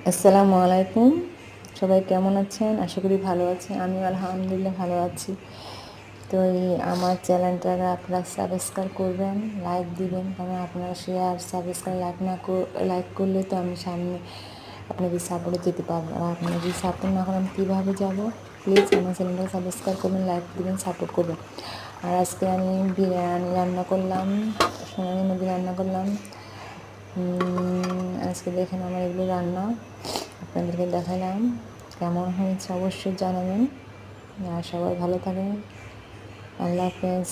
আসসালামু আলাইকুম। সবাই কেমন আছেন? আশা করি ভালো আছেন। আমিও আলহামদুলিল্লাহ ভালো আছি। তো আমার চ্যানেলটা আপনারা সাবস্ক্রাইব করবেন, লাইক দিবেন, কারণ আপনারা শেয়ার সাবস্ক্রাইব লাইক করলে তো আমি সামনে আপনাদের সাপোর্টে যেতে পারবো। আর আপনারা যদি সাপোর্ট না করেন কীভাবে যাবো? প্লিজ আমার চ্যানেলটা সাবস্ক্রাইব করবেন, লাইক দিবেন, সাপোর্ট করবেন। আর আজকে আমি বিরিয়ানি রান্না করলাম, সোনালি মুরগি রান্না করলাম। আজকে দেখেন আমার এগুলো রান্না, আপনাদেরকে দেখালাম। কেমন হয়েছে অবশ্যই জানাবেন। আর সবাই ভালো থাকেন। আল্লাহ হাফেজ।